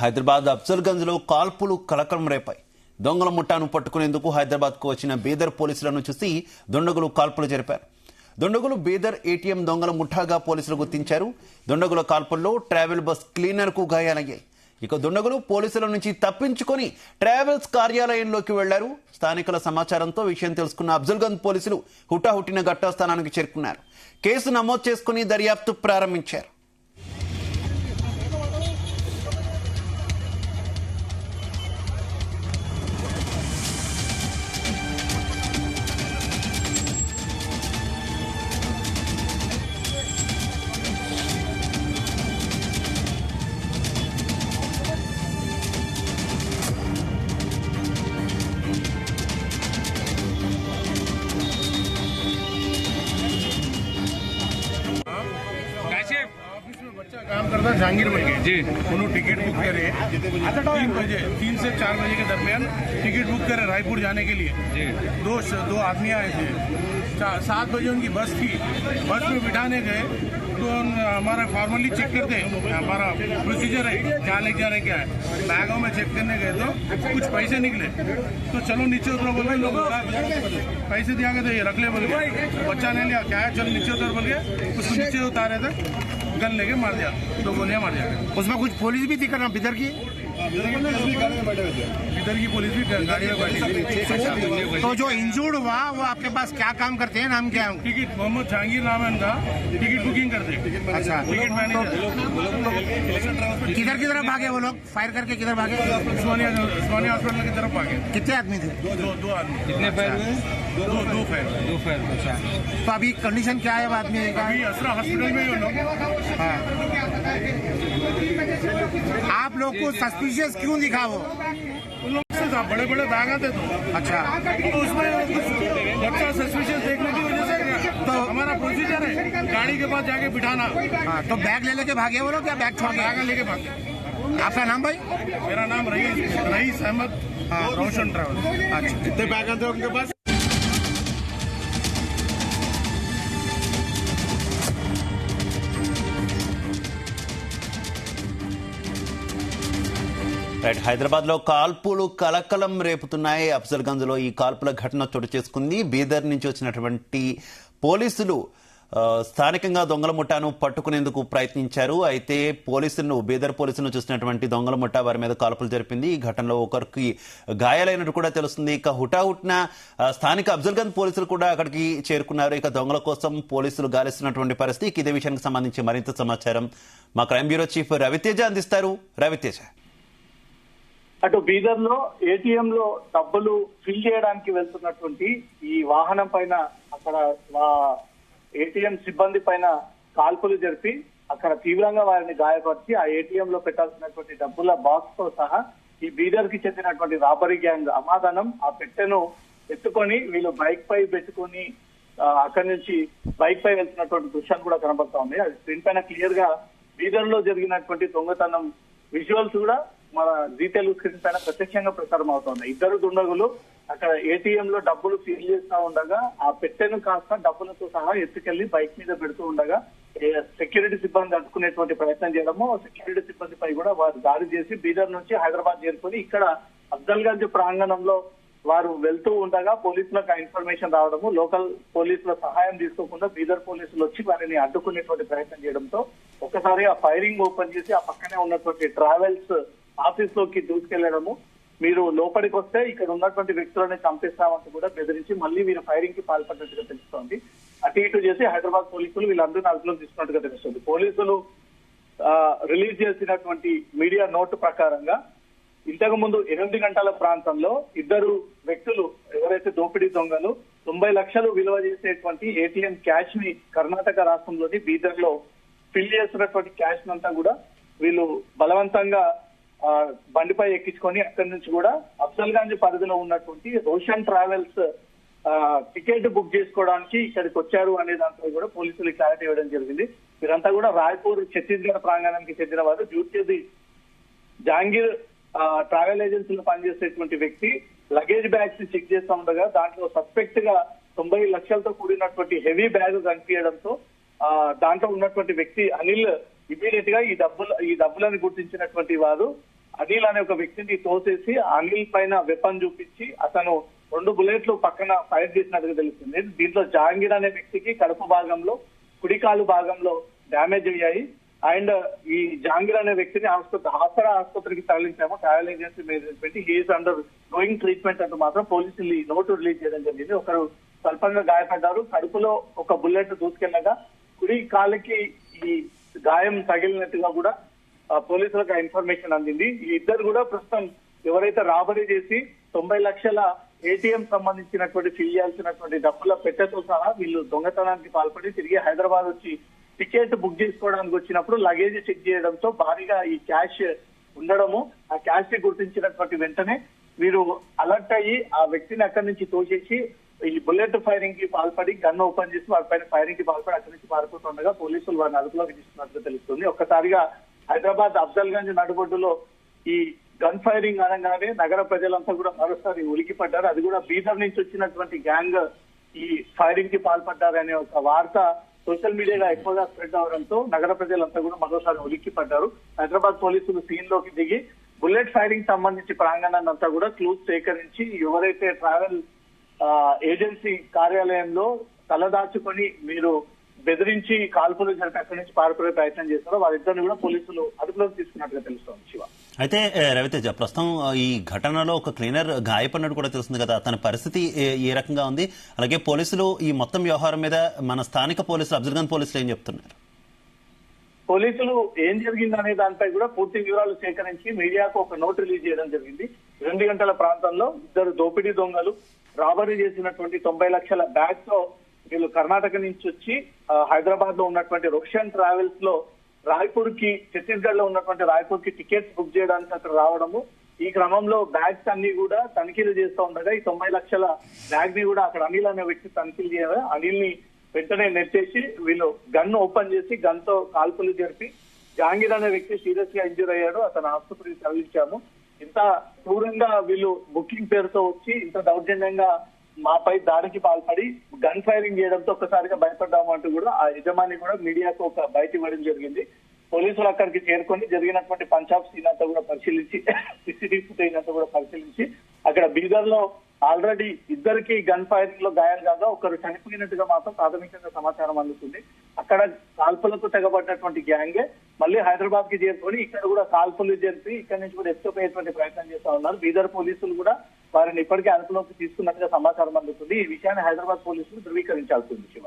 హైదరాబాద్ అఫ్జల్గంజ్ లో కాల్పులు కలకలం రేపాయి. దొంగల ముఠాను పట్టుకునేందుకు హైదరాబాద్ కు వచ్చిన బీదర్ పోలీసులను చూసి దుండగులు కాల్పులు జరిపారు. దుండగులు బీదర్ ఏటీఎం దొంగల ముఠాగా పోలీసులు గుర్తించారు. దుండగుల కాల్పుల్లో ట్రావెల్ బస్ క్లీనర్ కు గాయాలయ్యాయి. ఇక దుండగులు పోలీసుల నుంచి తప్పించుకొని ట్రావెల్స్ కార్యాలయంలోకి వెళ్లారు. స్థానికుల సమాచారంతో విషయం తెలుసుకున్న అఫ్జల్గంజ్ పోలీసులు హుటాహుటిన ఘటనాస్థానానికి చేరుకున్నారు. కేసు నమోదు చేసుకుని దర్యాప్తు ప్రారంభించారు. काम करता जहांगीर भाई जी उन्होंने टिकट बुक करे 3 से 4 बजे के दरमियान टिकट बुक करे रायपुर जाने के लिए जी। दो आदमी आए थे। 7 बजे उनकी बस थी। बस में बिठाने गए तो हमारा फॉर्मली चेक करते हैं, हमारा प्रोसीजर है क्या लेके जा रहे क्या है। बैगों में चेक करने गए तो कुछ पैसे निकले तो चलो नीचे उतरो बोल गए। लोग पैसे दिया गए तो ये रख ले बोल गए। बच्चा ने लिया क्या है चलो नीचे उतर बोल गया। उसको नीचे उतारे थे, गन लेके मार दिया, 2 गोलियां मार दिया। उसमें कुछ पुलिस भी थी करना बिदर की पुलिस भी गाड़ी में बैठी थी। तो जो इंजूर्ड हुआ वो आपके पास क्या काम करते हैं, नाम क्या है? टिकट मोहम्मद जहांगीर नाम है उनका, टिकट बुकिंग करते। अच्छा, टिकट मैनेजर। किधर किधर भागे वो लोग? फायर करके किधर भागे? उस्मानिया हॉस्पिटल की तरफ भागे। कितने आदमी थे? दो आदमी। कितने फायर हुए? दो फायर। अच्छा, तो अभी कंडीशन क्या है आदमी का? अभी असरा हॉस्पिटल में लोग। हाँ, आप लोग को सस्पिशियस क्यों दिखा वो? उन लोग से बड़े बड़े बैग आते तो। अच्छा, तो उसमें बच्चा सस्पिशियस देखने की वजह से तो हमारा प्रोसीजर है गाड़ी के पास जाके बिठाना। हाँ, तो बैग ले लेके भागे वो लोग या बैग छोड़ के? बैग लेके भागे। आपका नाम भाई? मेरा नाम रईस अहमद, रोशन ट्रैवल। अच्छा, कितने बैग आते हैं उनके पास? హైదరాబాద్ లో కాల్పులు కలకలం రేపుతున్నాయి. అఫ్జల్గంజ్ లో ఈ కాల్పుల ఘటన చోటు చేసుకుంది. బీదర్ నుంచి వచ్చినటువంటి పోలీసులు స్థానికంగా దొంగల ముఠాను పట్టుకునేందుకు ప్రయత్నించారు. అయితే బీదర్ పోలీసులను చూసినటువంటి దొంగల ముఠా వారి మీద కాల్పులు జరిపింది. ఈ ఘటనలో ఒకరికి గాయాలైనట్టు కూడా తెలుస్తుంది. ఇక హుటాహుటిన స్థానిక అఫ్జల్గంజ్ పోలీసులు కూడా అక్కడికి చేరుకున్నారు. ఇక దొంగల కోసం పోలీసులు గాలిస్తున్నటువంటి పరిస్థితి. ఇదే విషయానికి సంబంధించి మరింత సమాచారం మా క్రైమ్ బ్యూరో చీఫ్ రవితేజ అందిస్తారు. రవితేజ, అటు బీదర్ లో ఏటీఎం లో డబ్బులు ఫిల్ చేయడానికి వెళ్తున్నటువంటి ఈ వాహనం పైన అక్కడ ఏటీఎం సిబ్బంది పైన కాల్పులు జరిపి అక్కడ తీవ్రంగా వారిని గాయపరిచి ఆ ఏటీఎం లో పెట్టాల్సినటువంటి డబ్బుల బాక్స్ తో సహా ఈ బీదర్ కి చెందినటువంటి రాబరీ గ్యాంగ్ అమాదనం ఆ పెట్టెను ఎత్తుకొని వీళ్ళు బైక్ పై పెట్టుకొని అక్కడి నుంచి బైక్ పై వెళ్తున్నటువంటి దృశ్యాలు కూడా కనబడతా ఉంది. అది స్క్రీన్ పైన క్లియర్ గా బీదర్ లో జరిగినటువంటి దొంగతనం విజువల్స్ కూడా మన జీ తెలుగు స్క్రీన్ పైన ప్రత్యక్షంగా ప్రసారం అవుతుంది. ఇద్దరు దుండగులు అక్కడ ఏటీఎం లో డబ్బులు ఫీల్ చేస్తా ఉండగా ఆ పెట్టెను కాస్త డబ్బులతో సహా ఎత్తుకెళ్లి బైక్ మీద పెడుతూ ఉండగా సెక్యూరిటీ సిబ్బంది అడ్డుకునేటువంటి ప్రయత్నం చేయడము, సెక్యూరిటీ సిబ్బందిపై కూడా వారు దాడి చేసి బీదర్ నుంచి హైదరాబాద్ చేరుకొని ఇక్కడ అఫ్జల్గంజ్ ప్రాంగణంలో వారు వెళ్తూ ఉండగా పోలీసులకు ఆ ఇన్ఫర్మేషన్ రావడము, లోకల్ పోలీసుల సహాయం తీసుకోకుండా బీదర్ పోలీసులు వచ్చి వారిని అడ్డుకునేటువంటి ప్రయత్నం చేయడంతో ఒకసారి ఆ ఫైరింగ్ ఓపెన్ చేసి ఆ పక్కనే ఉన్నటువంటి ట్రావెల్స్ ఆఫీస్ లోకి దూసుకెళ్లడము, మీరు లోపలికి వస్తే ఇక్కడ ఉన్నటువంటి వ్యక్తులని చంపిస్తామంటూ కూడా బెదిరించి మళ్ళీ వీరు ఫైరింగ్ కి పాల్పడినట్టుగా తెలుస్తోంది. అటు ఇటు చేసి హైదరాబాద్ పోలీసులు వీళ్ళందరినీ అదుపులోకి తీసుకున్నట్టుగా తెలుస్తుంది. పోలీసులు రిలీజ్ చేసినటువంటి మీడియా నోటు ప్రకారంగా ఇంతకు ముందు 8 గంటల ప్రాంతంలో ఇద్దరు వ్యక్తులు ఎవరైతే దోపిడీ దొంగలు 90 లక్షలు విలువ చేసేటువంటి ఏటీఎం క్యాష్ ని కర్ణాటక రాష్ట్రంలోని బీదర్ లో ఫిల్ చేస్తున్నటువంటి క్యాష్ అంతా కూడా వీళ్ళు బలవంతంగా బండిపై ఎక్కించుకొని అక్కడి నుంచి కూడా అఫ్జల్గంజ్ పరిధిలో ఉన్నటువంటి రోషన్ ట్రావెల్స్ టికెట్ బుక్ చేసుకోవడానికి ఇక్కడికి వచ్చారు అనే దాంట్లో కూడా పోలీసులు క్లారిటీ ఇవ్వడం జరిగింది. వీరంతా కూడా రాయ్పూర్ ఛత్తీస్గఢ్ ప్రాంగణానికి చెందిన వారు. డ్యూటీ జహాంగీర్ ట్రావెల్ ఏజెన్సీలో పనిచేసేటువంటి వ్యక్తి లగేజ్ బ్యాగ్స్ ని చెక్ చేస్తూ ఉండగా దాంట్లో సస్పెక్ట్ గా 90 లక్షలతో కూడినటువంటి హెవీ బ్యాగ్ కనిపించడంతో దాంట్లో ఉన్నటువంటి వ్యక్తి అనిల్ ఇమీడియట్ గా ఈ డబ్బులను గుర్తించినటువంటి వారు అనిల్ అనే ఒక వ్యక్తిని తోసేసి అనిల్ పైన వెపన్ చూపించి అతను 2 బుల్లెట్లు పక్కన ఫైర్ చేసినట్టుగా తెలుస్తుంది. దీంట్లో జహాంగీర్ అనే వ్యక్తికి కడుపు భాగంలో, కుడికాలు భాగంలో డ్యామేజ్ అయ్యాయి. అండ్ ఈ జహాంగీర్ అనే వ్యక్తిని ఆసరా ఆసుపత్రికి తరలించాము. Travel agency management he is undergoing treatment అంటూ మాత్రం పోలీసులు నోటు రిలీజ్ చేయడం జరిగింది. ఒకరు స్వల్పంగా గాయపడ్డారు. కడుపులో ఒక బుల్లెట్ దూసుకెళ్లగా కుడి కాలుకి ఈ గాయం తగిలినట్టుగా కూడా పోలీసులకు ఇన్ఫర్మేషన్ అందింది. ఈ ఇద్దరు కూడా ప్రస్తుతం ఎవరైతే రాబరీ చేసి 90 లక్షల ఏటీఎం సంబంధించినటువంటి ఫిల్ చేయాల్సినటువంటి డబ్బుల పెట్టెతో సహా వీళ్ళు దొంగతనానికి పాల్పడి తిరిగి హైదరాబాద్ వచ్చి టికెట్ బుక్ చేసుకోవడానికి వచ్చినప్పుడు లగేజ్ చెక్ చేయడంతో భారీగా ఈ క్యాష్ ఉండడము, ఆ క్యాష్ ని గుర్తించినటువంటి వెంటనే వీరు అలర్ట్ అయ్యి ఆ వ్యక్తిని అక్కడి నుంచి తోసేసి ఈ బుల్లెట్ ఫైరింగ్ కి పాల్పడి గన్ ఓపెన్ చేసి వారిపైన ఫైరింగ్ కి పాల్పడి అక్కడి నుంచి పారిపోతుండగా పోలీసులు వారిని అదుపులోకి తీసుకున్నట్లు తెలుస్తుంది. ఒక్కసారిగా హైదరాబాద్ అఫ్జల్గంజ్ నడుబొడ్డులో ఈ గన్ ఫైరింగ్ అనగానే నగర ప్రజలంతా కూడా మరోసారి ఉలికిపడ్డారు. అది కూడా బీదర్ నుంచి వచ్చినటువంటి గ్యాంగ్ ఈ ఫైరింగ్ కి పాల్పడ్డారనే ఒక వార్త సోషల్ మీడియాగా ఎక్కువగా స్ప్రెడ్ అవడంతో నగర ప్రజలంతా కూడా మరోసారి ఉలిక్కిపడ్డారు. హైదరాబాద్ పోలీసులు సీన్ లోకి దిగి బుల్లెట్ ఫైరింగ్ సంబంధించి ప్రాంగణాన్ని అంతా కూడా క్లూస్ సేకరించి ఎవరైతే ట్రావెల్ ఏజెన్సీ కార్యాలయంలో తలదాచుకొని మీరు బెదిరించి కాల్పులు జరిపి అక్కడి నుంచి పారిపోయే ప్రయత్నం చేస్తారో వారిద్దరిని కూడా పోలీసులు అదుపులోకి తీసుకున్నట్టుగా తెలుస్తోంది. శివ, అయితే రవితేజ, ప్రస్తుతం ఈ ఘటనలో ఒక క్లీనర్ గాయపడినట్టు కూడా తెలుస్తుంది కదా, తన పరిస్థితి ఏ రకంగా ఉంది? అలాగే పోలీసులు ఈ మొత్తం వ్యవహారం మీద మన స్థానిక పోలీసులు, అఫ్జల్గంజ్ పోలీసులు ఏం చెప్తున్నారు? పోలీసులు ఏం జరిగిందనే దానిపై కూడా పూర్తి వివరాలు సేకరించి మీడియాకు ఒక నోట్ రిలీజ్ చేయడం జరిగింది. 2 గంటల ప్రాంతంలో ఇద్దరు దోపిడీ దొంగలు రాబరీ చేసినటువంటి 90 లక్షల బ్యాగ్ తో వీళ్ళు కర్ణాటక నుంచి వచ్చి హైదరాబాద్ లో ఉన్నటువంటి రోషన్ ట్రావెల్స్ లో రాయ్పూర్ కి, ఛత్తీస్గఢ్ లో ఉన్నటువంటి రాయ్పూర్ కి టికెట్స్ బుక్ చేయడానికి అక్కడ రావడము. ఈ క్రమంలో బ్యాగ్స్ అన్ని కూడా తనిఖీలు చేస్తూ ఉండగా ఈ 90 లక్షల బ్యాగ్ ని కూడా అక్కడ అనిల్ అనే వ్యక్తి తనిఖీలు చేయాలి. అనిల్ ని వెంటనే నెట్టేసి వీళ్ళు గన్ ఓపెన్ చేసి గన్ తో కాల్పులు జరిపి జహాంగీర్ అనే వ్యక్తి సీరియస్ గా ఇంజూర్ అయ్యాడు. అతను ఆసుపత్రికి తరలించాము. ఇంత క్రూరంగా వీళ్ళు బుకింగ్ పేరుతో వచ్చి ఇంత దౌర్జన్యంగా మాపై దాడికి పాల్పడి గన్ ఫైరింగ్ చేయడంతో ఒక్కసారిగా భయపడ్డాము అంటూ కూడా ఆ యజమాని కూడా మీడియాకు ఒక బయట ఇవ్వడం జరిగింది. పోలీసులు అక్కడికి చేరుకొని జరిగినటువంటి పంచాప్ సీన్ అంతా కూడా పరిశీలించి, సిసిటీవీ ఫుటేజ్ అంతా కూడా పరిశీలించి అక్కడ బీదర్ లో ఆల్రెడీ ఇద్దరికి గన్ ఫైరింగ్ లో గాయాలు కాగా ఒకరు చనిపోయినట్టుగా మాత్రం ప్రాథమికంగా సమాచారం అందుతుంది. అక్కడ కాల్పులకు తెగబడినటువంటి గ్యాంగే మళ్ళీ హైదరాబాద్ కి చేరుకొని ఇక్కడ కూడా కాల్పులు జరిపి ఇక్కడ నుంచి కూడా ఎస్కేప్ అయ్యేటువంటి ప్రయత్నం చేస్తా ఉన్నారు. బీదర్ పోలీసులు కూడా వారిని ఇప్పటికే అదుపులోకి తీసుకున్నట్టుగా సమాచారం అందుతుంది. ఈ విషయాన్ని హైదరాబాద్ పోలీసులు ధృవీకరించాల్సి ఉంది. శివ.